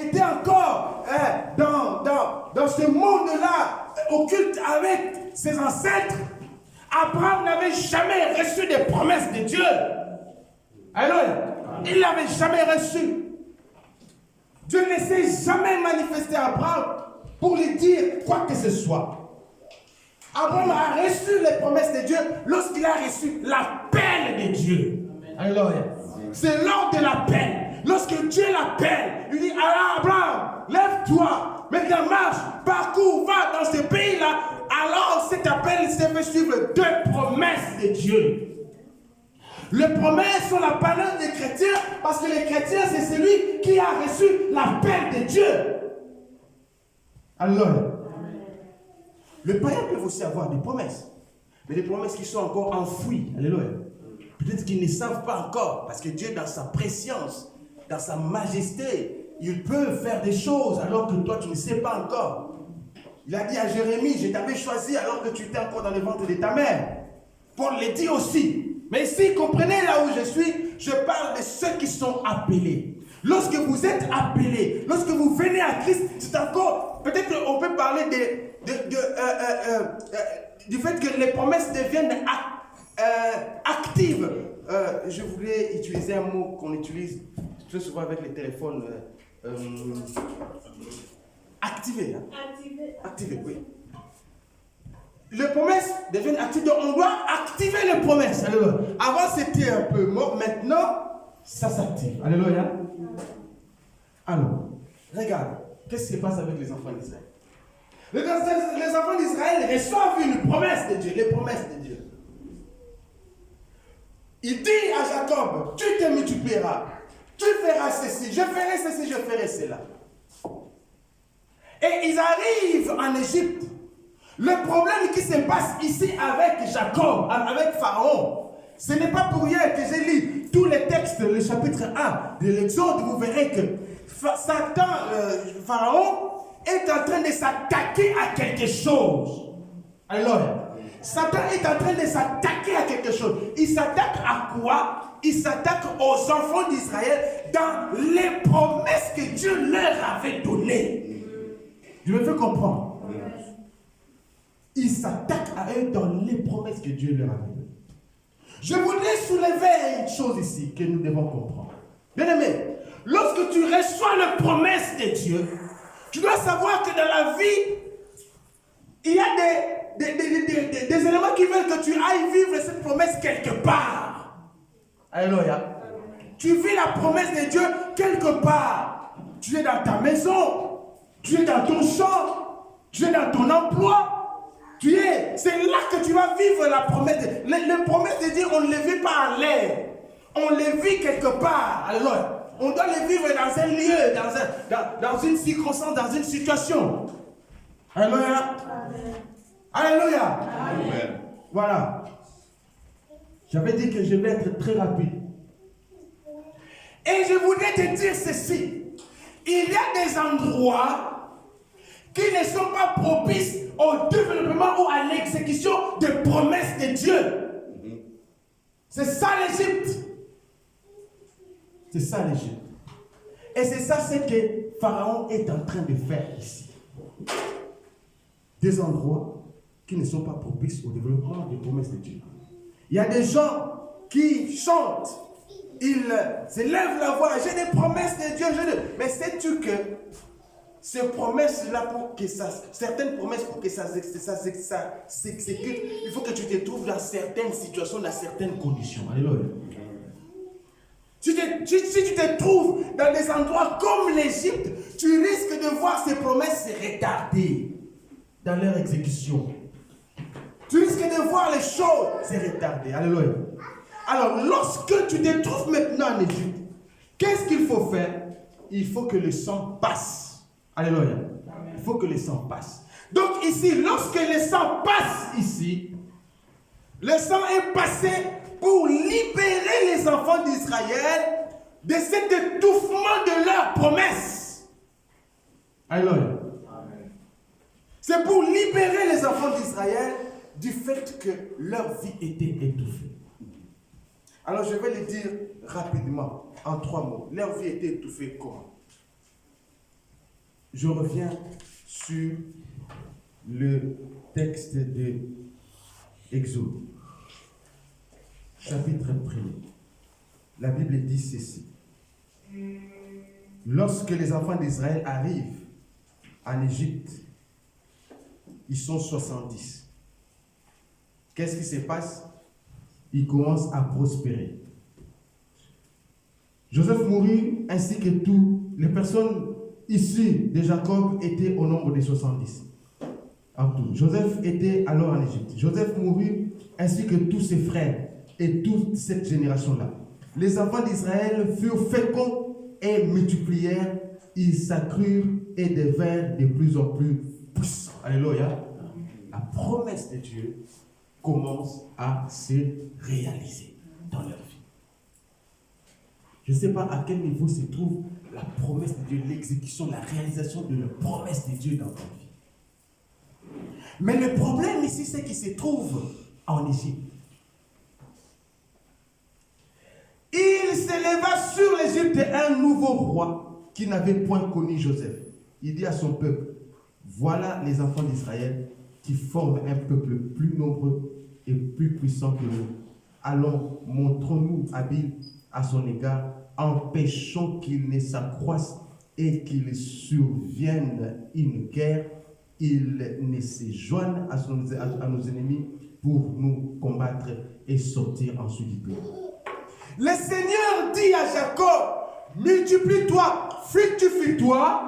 était encore dans ce monde-là, occulte avec ses ancêtres, Abraham n'avait jamais reçu des promesses de Dieu. Alors, il n'avait jamais reçu. Dieu ne s'est jamais manifesté à Abraham pour lui dire quoi que ce soit. Abraham a reçu les promesses de Dieu lorsqu'il a reçu l'appel de Dieu. Alléluia. C'est lors de l'appel. Lorsque Dieu l'appelle, il dit, alors Abraham, lève-toi, maintenant marche, parcours, va dans ce pays-là. Alors cet appel s'est fait suivre deux promesses de Dieu. Les promesses sont la parole des chrétiens, parce que les chrétiens, c'est celui qui a reçu l'appel de Dieu. Alors, le païen peut aussi avoir des promesses, mais des promesses qui sont encore enfouies. Alléluia. Peut-être qu'ils ne savent pas encore, parce que Dieu, dans sa préscience, dans sa majesté, il peut faire des choses alors que toi, tu ne sais pas encore. Il a dit à Jérémie, je t'avais choisi alors que tu étais encore dans le ventre de ta mère. Paul le dit aussi. Mais ici, comprenez là où je suis, je parle de ceux qui sont appelés. Lorsque vous êtes appelés, lorsque vous venez à Christ, c'est encore, peut-être on peut parler du fait que les promesses deviennent actives. Je voulais utiliser un mot qu'on utilise très souvent avec les téléphones. Activé. Hein? Activé, oui. Les promesses deviennent actives, donc on doit activer les promesses. Alléluia. Avant c'était un peu mort, maintenant ça s'active. Alléluia. Alors, regarde, qu'est-ce qui se passe avec les enfants d'Israël? Les enfants d'Israël reçoivent une promesse de Dieu, les promesses de Dieu. Il dit à Jacob, tu te multiplieras, tu feras ceci, je ferai ceci, je ferai cela. Et ils arrivent en Égypte. Le problème qui se passe ici avec Jacob, avec Pharaon, ce n'est pas pour rien que j'ai lu tous les textes, le chapitre 1 de l'Exode, vous verrez que Pharaon est en train de s'attaquer à quelque chose. Alors, Satan est en train de s'attaquer à quelque chose. Il s'attaque à quoi? Il s'attaque aux enfants d'Israël dans les promesses que Dieu leur avait données. Je me fais comprendre. Il s'attaque à eux dans les promesses que Dieu leur a données. Je voudrais soulever une chose ici que nous devons comprendre. Bien aimé, lorsque tu reçois les promesses de Dieu, tu dois savoir que dans la vie, il y a des éléments qui veulent que tu ailles vivre cette promesse quelque part. Alléluia. Tu vis la promesse de Dieu quelque part. Tu es dans ta maison, tu es dans ton champ, tu es dans ton emploi. C'est là que tu vas vivre la promesse. Les promesses de Dieu, on ne les vit pas en l'air. On les vit quelque part. Alléluia. On doit les vivre dans un lieu, dans une circonstance, dans une situation. Alléluia. Alléluia. Amen. Voilà. J'avais dit que je vais être très rapide. Et je voudrais te dire ceci. Il y a des endroits qui ne sont pas propices au développement ou à l'exécution des promesses de Dieu. C'est ça l'Égypte. C'est ça l'Égypte. Et c'est ça ce que Pharaon est en train de faire ici. Des endroits qui ne sont pas propices au développement des promesses de Dieu. Il y a des gens qui chantent, ils se lèvent la voix, j'ai des promesses de Dieu, mais sais-tu que ces promesses-là, pour que ça, certaines promesses, pour que ça s'exécute, il faut que tu te trouves dans certaines situations, dans certaines conditions. Alléluia. Si tu te trouves dans des endroits comme l'Égypte, tu risques de voir ces promesses se retarder dans leur exécution. Tu risques de voir les choses se retarder. Alléluia. Alors, lorsque tu te trouves maintenant en Égypte, qu'est-ce qu'il faut faire? Il faut que le sang passe. Alléluia. Il faut que le sang passe. Donc ici, lorsque le sang passe ici, le sang est passé pour libérer les enfants d'Israël de cet étouffement de leurs promesses. Alléluia. C'est pour libérer les enfants d'Israël du fait que leur vie était étouffée. Alors je vais le dire rapidement, en 3 mots. Leur vie était étouffée comment? je reviens sur le texte de Exode, chapitre 1er. La Bible dit ceci. Lorsque les enfants d'Israël arrivent en Égypte, ils sont 70. Qu'est-ce qui se passe? Ils commencent à prospérer. Joseph mourut ainsi que toutes les personnes issues de Jacob étaient au nombre de 70. En tout. Joseph était alors en Égypte. Joseph mourut ainsi que tous ses frères et toute cette génération-là. Les enfants d'Israël furent féconds et multiplièrent. Ils s'accrurent et devinrent de plus en plus puissants. Alléluia. La promesse de Dieu commence à se réaliser dans leur vie. Je ne sais pas à quel niveau se trouve la promesse de Dieu, l'exécution, la réalisation de la promesse de Dieu dans ta vie. Mais le problème ici, c'est qu'il se trouve en Égypte. Il s'éleva sur l'Égypte un nouveau roi qui n'avait point connu Joseph. Il dit à son peuple, voilà les enfants d'Israël qui forment un peuple plus nombreux et plus puissant que nous. Allons, montrons-nous habiles à son égard, empêchons qu'il ne s'accroisse et qu'il survienne une guerre, il ne se joigne à nos ennemis pour nous combattre et sortir ensuite du pays. Le Seigneur dit à Jacob, multiplie-toi, fructifie-toi,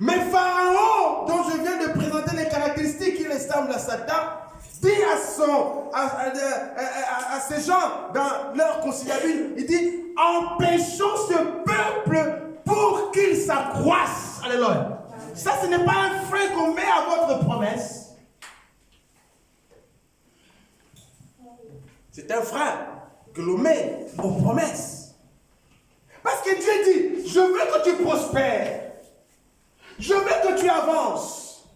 mais Pharaon, dont je viens de présenter les caractéristiques qui ressemblent à Satan, dit à ces gens dans leur conciliabule, il dit, empêchons ce peuple pour qu'il s'accroisse. Alléluia. Ça, ce n'est pas un frein qu'on met à votre promesse. C'est un frein que l'on met aux promesses. Parce que Dieu dit, je veux que tu prospères. Je veux que tu avances.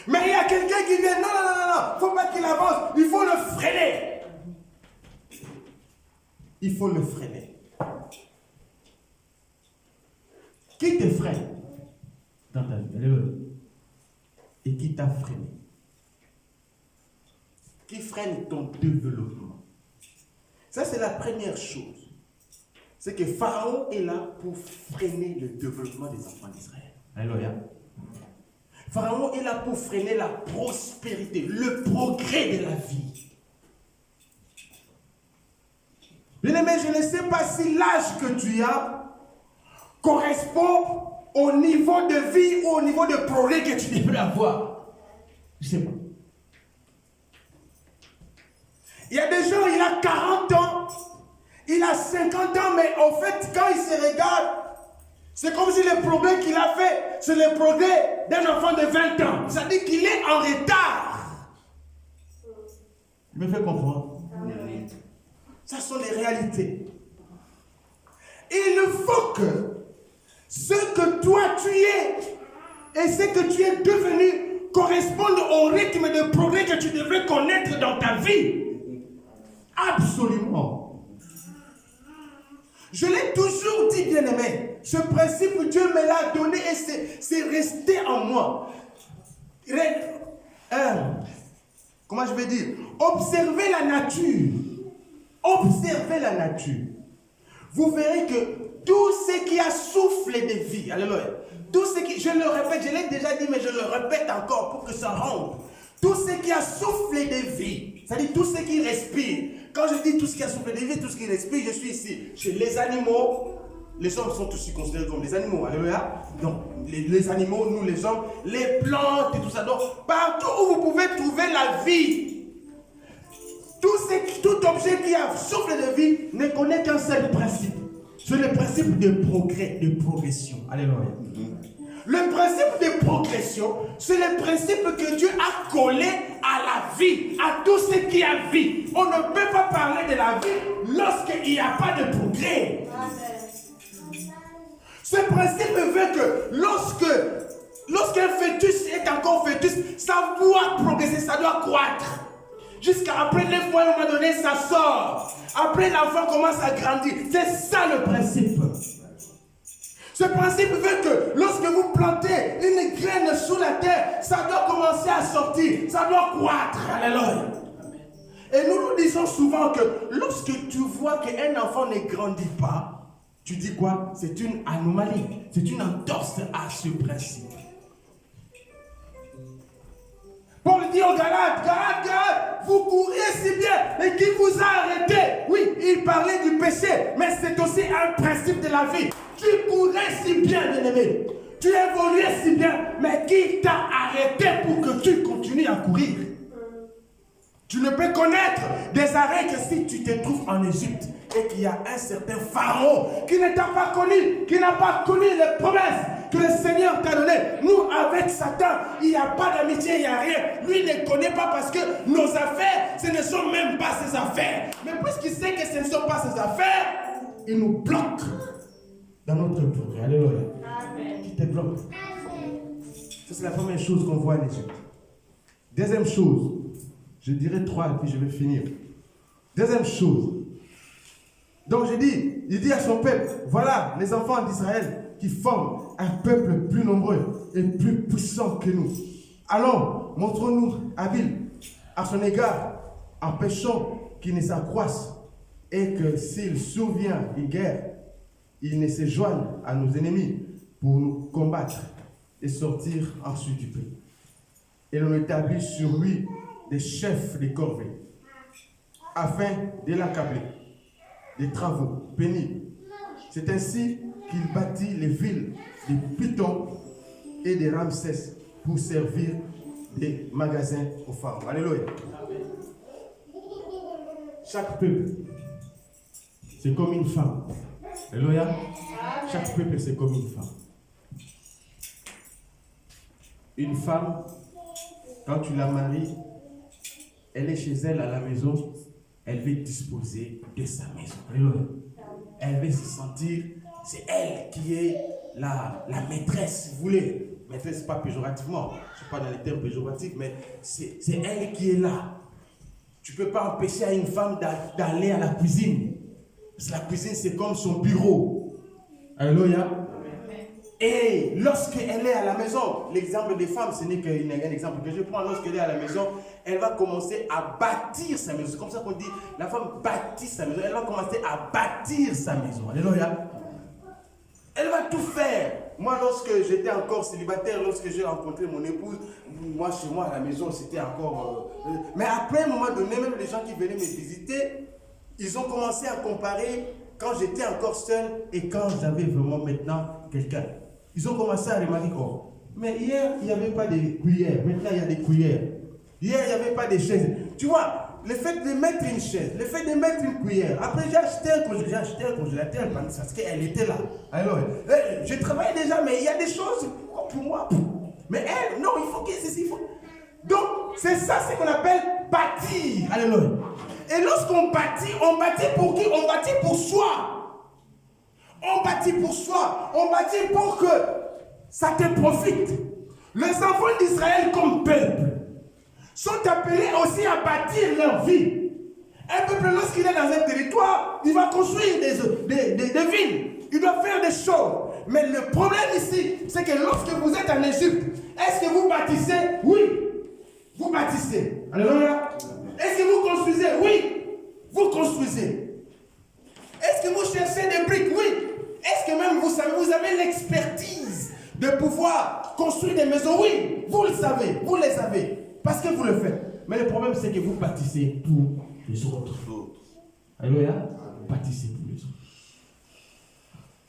Mais il y a quelqu'un qui vient, non, il ne faut pas qu'il avance, il faut le freiner. Il faut le freiner. Qui te freine dans ta vie? Et qui t'a freiné? Qui freine ton développement? Ça, c'est la première chose. C'est que Pharaon est là pour freiner le développement des enfants d'Israël. Alléluia. Pharaon est là pour freiner la prospérité, le progrès de la vie. Bien-aimé, je ne sais pas si l'âge que tu as correspond au niveau de vie ou au niveau de progrès que tu devrais avoir. Je ne sais pas. Il y a des gens, il a 40 ans, il a 50 ans, mais en fait, quand il se regarde, c'est comme si le progrès qu'il a fait, c'est le progrès d'un enfant de 20 ans. Ça dit qu'il est en retard. Il me fait comprendre. Ça sont les réalités. Il faut que ce que toi tu es et ce que tu es devenu correspondent au rythme de progrès que tu devrais connaître dans ta vie. Absolument. Je l'ai toujours dit, bien-aimé, ce principe, Dieu me l'a donné et c'est resté en moi. Comment je vais dire? Observez la nature. Observez la nature. Vous verrez que tout ce qui a souffle de vie, alléluia, tout ce qui, je le répète, je l'ai déjà dit, mais je le répète encore pour que ça rentre. Tout ce qui a soufflé de vie, c'est-à-dire tout ce qui respire. Quand je dis tout ce qui a soufflé de vie, tout ce qui respire, je suis ici. Chez les animaux, les hommes sont aussi considérés comme des animaux. Alléluia. Donc, les animaux, nous les hommes, les plantes et tout ça. Donc, partout où vous pouvez trouver la vie, tout objet qui a soufflé de vie ne connaît qu'un seul principe. C'est le principe de progrès, de progression. Alléluia. Le principe de progression, c'est le principe que Dieu a collé à la vie, à tout ce qui a vie. On ne peut pas parler de la vie lorsqu'il n'y a pas de progrès. Ce principe veut que lorsqu'un fœtus est encore fœtus, ça doit progresser, ça doit croître. Jusqu'à après 9 mois, à un moment donné, ça sort. Après, l'enfant commence à grandir. C'est ça le principe. Ce principe veut que lorsque vous plantez ça doit commencer à sortir, ça doit croître. Alléluia. Et nous disons souvent que lorsque tu vois qu'un enfant ne grandit pas, tu dis quoi? C'est une anomalie, c'est une entorse à ce principe. Paul dit aux Galates, vous courez si bien, et qui vous a arrêté? Oui, il parlait du péché, mais c'est aussi un principe de la vie. Tu courais si bien, bien-aimé. Tu évoluais si bien, mais qui t'a arrêté pour que tu continues à courir? Tu ne peux connaître des arrêts que si tu te trouves en Égypte et qu'il y a un certain pharaon qui ne t'a pas connu, qui n'a pas connu les promesses que le Seigneur t'a données. Nous, avec Satan, il n'y a pas d'amitié, il n'y a rien. Lui ne connaît pas parce que nos affaires, ce ne sont même pas ses affaires. Mais puisqu'il sait que ce ne sont pas ses affaires, il nous bloque dans notre progrès. Alléluia. Qui te bloque. Ça, c'est la première chose qu'on voit en Égypte. Deuxième chose, je dirais 3 et puis je vais finir. Deuxième chose. Donc il dit à son peuple, voilà les enfants d'Israël qui forment un peuple plus nombreux et plus puissant que nous. Allons, montrons-nous habiles à son égard, empêchons qu'il ne s'accroisse et que s'il survient une guerre, il ne se joigne à nos ennemis pour nous combattre et sortir ensuite du pays. Et l'on établit sur lui des chefs de corvée, afin de l'accabler des travaux pénibles. C'est ainsi qu'il bâtit les villes de Python et de Ramsès pour servir des magasins aux femmes. Alléluia. Chaque peuple, c'est comme une femme. Alléluia. Chaque peuple, c'est comme une femme. Une femme, quand tu la maries, elle est chez elle à la maison, elle veut disposer de sa maison. Alléluia. Elle veut se sentir, c'est elle qui est la maîtresse, si vous voulez. Maîtresse, pas péjorativement, je ne suis pas dans les termes péjoratifs, mais c'est elle qui est là. Tu ne peux pas empêcher à une femme d'aller à la cuisine. Parce que la cuisine, c'est comme son bureau. Alléluia. Et lorsqu'elle est à la maison, l'exemple des femmes, ce n'est qu'un exemple que je prends. Lorsqu'elle est à la maison, elle va commencer à bâtir sa maison. C'est comme ça qu'on dit, la femme bâtit sa maison. Elle va commencer à bâtir sa maison. Alléluia. Elle va tout faire. Moi, lorsque j'étais encore célibataire, lorsque j'ai rencontré mon épouse, moi, chez moi, à la maison, c'était encore... Mais après, à un moment donné, même les gens qui venaient me visiter, ils ont commencé à comparer quand j'étais encore seul et quand j'avais vraiment maintenant quelqu'un. Ils ont commencé à remarquer, oh, mais hier, il n'y avait pas de cuillères. Maintenant, il y a des cuillères. Hier, il n'y avait pas de chaises. Tu vois, le fait de mettre une chaise, le fait de mettre une cuillère. Après, j'ai acheté un congélateur parce qu'elle était là. Alors, je travaille déjà, mais il y a des choses pour moi. Mais elle, non, il faut que c'est il faut. Donc, c'est ça, ce qu'on appelle bâtir. Alléluia. Et lorsqu'on bâtit pour qui? On bâtit pour soi. On bâtit pour soi. On bâtit pour que ça te profite. Les enfants d'Israël comme peuple sont appelés aussi à bâtir leur vie. Un peuple, lorsqu'il est dans un territoire, il va construire des villes. Il doit faire des choses. Mais le problème ici, c'est que lorsque vous êtes en Égypte, est-ce que vous bâtissez? Oui. Vous bâtissez. Alléluia. Est-ce que vous construisez? Oui. Vous construisez. Est-ce que vous cherchez des briques? Oui. Est-ce que même vous savez, vous avez l'expertise de pouvoir construire des maisons? Oui. Vous le savez. Vous les avez. Parce que vous le faites. Mais le problème, c'est que vous bâtissez pour les autres. Alléluia. Vous bâtissez pour les autres.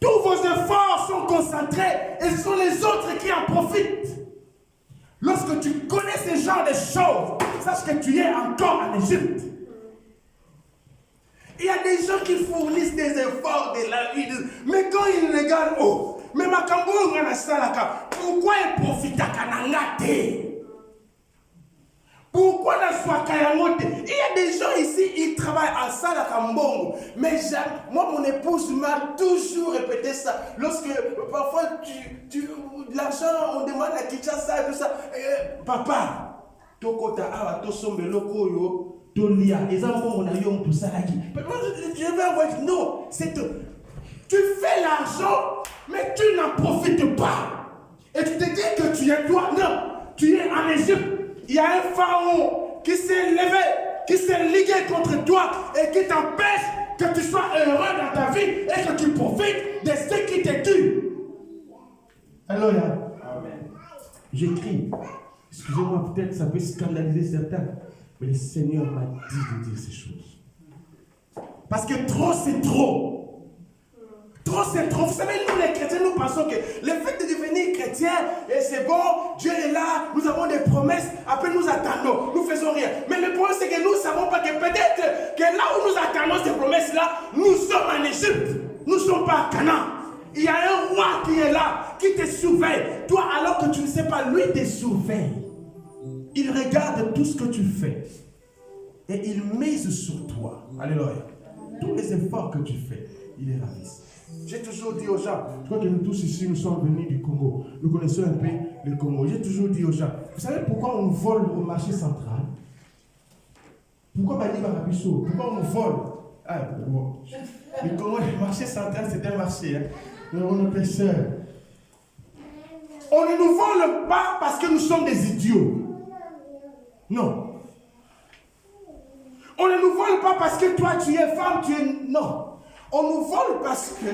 Tous vos efforts sont concentrés et ce sont les autres qui en profitent. Lorsque tu connais ce genre de choses, sache que tu es encore en Égypte. Il y a des gens qui fournissent des efforts de la vie, mais quand ils regardent, oh, mais ma kambo ngana salaka, pourquoi ils profitent à kanangate? Pourquoi la soikayangote? Il y a des gens ici, ils travaillent à Salakambongo. Mais moi, mon épouse m'a toujours répété ça. Lorsque parfois, l'argent, on demande à Kinshasa et tout ça. Papa, tokota awa tosombe lokoyo tolia. Les enfants, on a eu tout ça là. Je vais envoyer. Non, c'est tout. Tu fais l'argent, mais tu n'en profites pas. Et tu te dis que tu es toi. Non. tu es en Égypte. Il y a un pharaon qui s'est levé, qui s'est ligué contre toi et qui t'empêche que tu sois heureux dans ta vie et que tu profites de ce qui te tue. Alléluia. J'écris. Excusez-moi, peut-être ça peut scandaliser certains, mais le Seigneur m'a dit de dire ces choses. Parce que trop, c'est trop. Trop, c'est trop. Vous savez, nous les chrétiens, nous pensons que le fait de devenir chrétien, et c'est bon, Dieu est là, nous avons des promesses, après nous attendons, nous faisons rien. Mais le problème, c'est que nous ne savons pas que peut-être que là où nous attendons ces promesses-là, nous sommes en Égypte. Nous ne sommes pas à Canaan. Il y a un roi qui est là, qui te surveille. Toi, alors que tu ne sais pas, lui te surveille. Il regarde tout ce que tu fais. Et il mise sur toi. Alléluia. Tous les efforts que tu fais, il les ravisse. J'ai toujours dit aux gens, je crois que nous tous ici, nous sommes venus du Congo. Nous connaissons un peu le Congo. J'ai toujours dit aux gens, vous savez pourquoi on vole au marché central? Pourquoi Bani Barabiso? Pourquoi on vole? Ah, bon. Le Congo, le marché central, c'est un marché. Hein. On est pêcheurs. On ne nous vole pas parce que nous sommes des idiots. Non. On ne nous vole pas parce que toi, tu es femme, tu es... Non. On nous vole parce que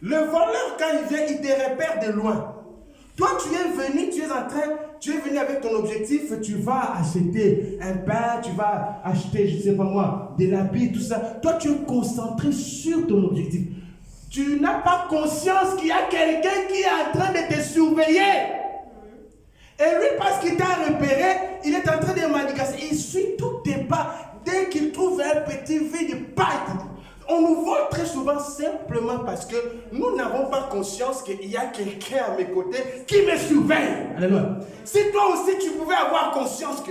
le voleur, quand il vient, il te repère de loin. Toi, tu es venu avec ton objectif, tu vas acheter un pain, tu vas acheter, je ne sais pas moi, de l'habit, tout ça. Toi, tu es concentré sur ton objectif. Tu n'as pas conscience qu'il y a quelqu'un qui est en train de te surveiller. Et lui, parce qu'il t'a repéré, il est en train de manigancer. Il suit tous tes pas. Dès qu'il trouve un petit vide, on nous vole très souvent simplement parce que nous n'avons pas conscience qu'il y a quelqu'un à mes côtés qui me surveille. Alléluia. Si toi aussi tu pouvais avoir conscience que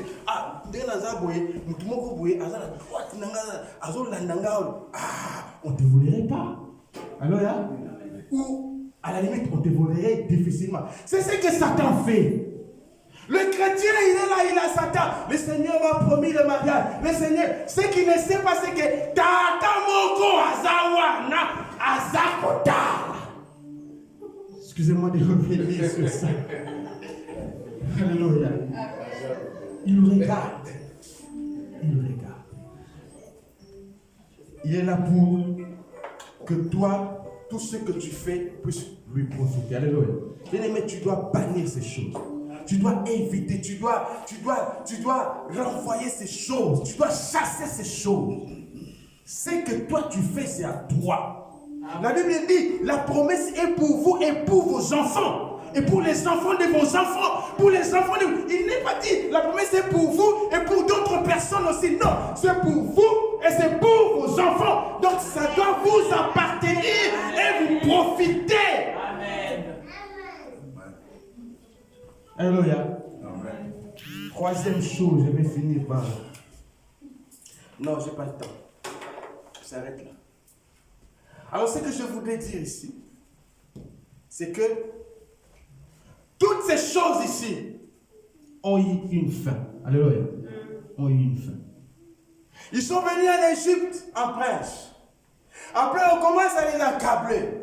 on ne te volerait pas. Alléluia. Ou à la limite on te volerait difficilement. C'est ce que Satan fait. Le chrétien, il est là, il a Satan. Le Seigneur m'a promis le mariage. Le Seigneur, ce qu'il ne sait pas, c'est que Tata Moko Azawana Azakota. Excusez-moi de revenir sur ça. Alléluia. Il regarde. Il regarde. Il est là pour que toi, tout ce que tu fais, puisse lui profiter. Alléluia. Bien-aimé, tu dois bannir ces choses. Tu dois éviter, tu dois renvoyer ces choses, tu dois chasser ces choses. Ce que toi tu fais, c'est à toi. La Bible dit, la promesse est pour vous et pour vos enfants. Et pour les enfants de vos enfants, pour les enfants de vous. Il n'est pas dit, la promesse est pour vous et pour d'autres personnes aussi. Non, c'est pour vous et c'est pour vos enfants. Donc ça doit vous appartenir et vous profiter. Alléluia. Troisième chose, je vais finir par... Non, je n'ai pas le temps. Je s'arrête là. Alors, ce que je voudrais dire ici, c'est que toutes ces choses ici ont eu une fin. Alléluia. Ont eu une fin. Ils sont venus en Égypte en prince. Après, on commence à les accabler.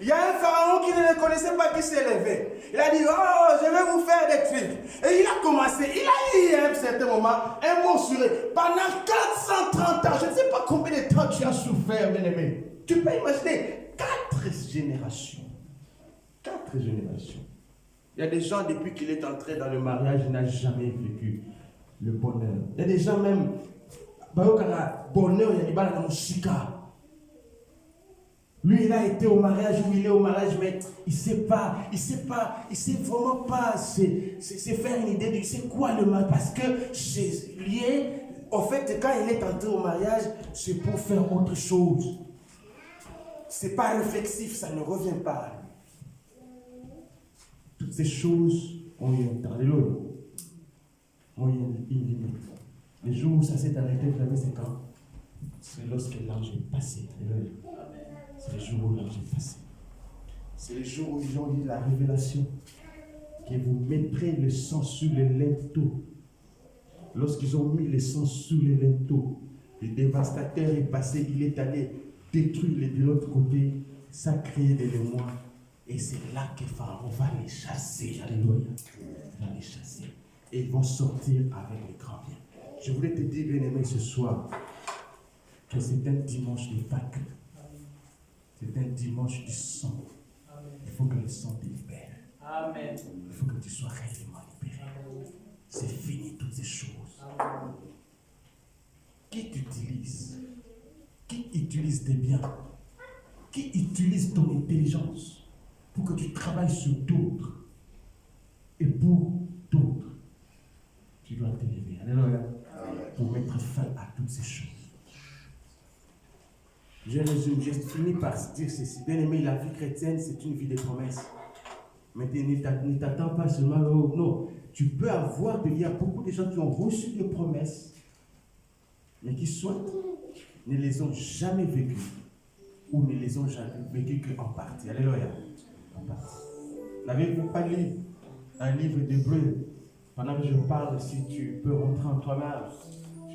Il y a un pharaon qui ne le connaissait pas qui s'est levé. Il a dit, oh, je vais vous faire des trucs. Et il a commencé, il a eu à un certain moment un mot sur eux. Pendant 430 ans, je ne sais pas combien de temps tu as souffert, bien-aimé. Tu peux imaginer 4 générations. 4 générations. Il y a des gens, depuis qu'il est entré dans le mariage, il n'a jamais vécu le bonheur. Il y a des gens même, bonheur, il y a des balles dans le chika. Lui, il a été au mariage, où il est au mariage, mais il sait vraiment pas c'est faire une idée de c'est quoi le mariage. Parce que c'est lié, en fait, quand il est entré au mariage, c'est pour faire autre chose. C'est pas réflexif, ça ne revient pas à lui. Toutes ces choses ont eu un temps. Alléluia. Ont eu une limite. Le jour où ça s'est arrêté, vous savez, c'est quand? C'est lorsque l'ange est passé. Alléluia. C'est le jour où l'ange est passé. C'est le jour où ils ont eu la révélation que vous mettrez le sang sur les linteaux. Lorsqu'ils ont mis le sang sur les linteaux, le dévastateur est passé, il est allé détruire les de l'autre côté, ça crée des émois. Et c'est là que Pharaon va les chasser. Alléluia. Il va les chasser. et ils vont sortir avec les grands biens. Je voulais te dire, bien-aimé, ce soir, que c'est un dimanche de vainqueur. C'est un dimanche du sang. Il faut que le sang te libère. Amen. Il faut que tu sois réellement libéré. C'est fini toutes ces choses. Amen. Qui t'utilise? Qui utilise tes biens? Qui utilise ton intelligence pour que tu travailles sur d'autres et pour d'autres? Tu dois te lever. Alléluia. Pour mettre fin à toutes ces choses. Je résume, j'ai fini par dire ceci. Bien aimé, la vie chrétienne, c'est une vie de promesses. Mais ne t'attends pas seulement au non. Tu peux avoir, il y a beaucoup de gens qui ont reçu des promesses, mais qui soit ne les ont jamais vécues, ou ne les ont jamais vécues qu'en partie. Alléluia. En partie. N'avez-vous pas lu un livre d'Hébreux? Pendant que je parle, si tu peux rentrer en toi-même,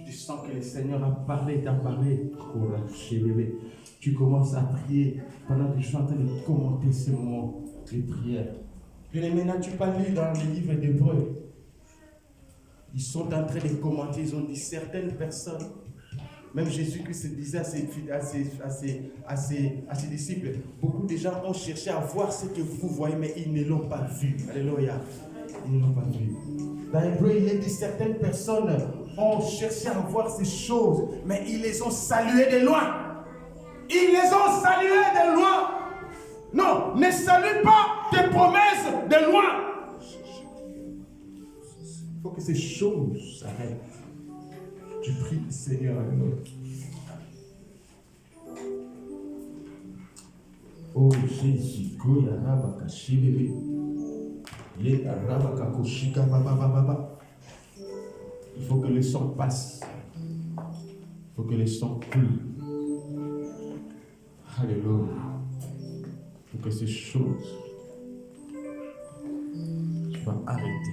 tu sens que le Seigneur a parlé, t'a parlé. Tu commences à prier pendant que je suis en train de commenter ce moment de prière. Bien n'as-tu pas lu dans le livre d'Hébreux? Ils sont en train de commenter, ils ont dit certaines personnes, même Jésus-Christ disait à ses disciples, beaucoup de gens ont cherché à voir ce que vous voyez, mais ils ne l'ont pas vu. Alléluia. Ils ne l'ont pas vu. Dans l'Hébreu, il est dit certaines personnes ont cherché à voir ces choses, mais ils les ont saluées de loin. Ils les ont saluées de loin. Non, ne salue pas tes promesses de loin. Il faut que ces choses s'arrêtent. Tu pries le Seigneur. Oh Jésus, il faut que le sang passe. Il faut que le sang coule. Alléluia. Il faut que ces choses soient arrêtées.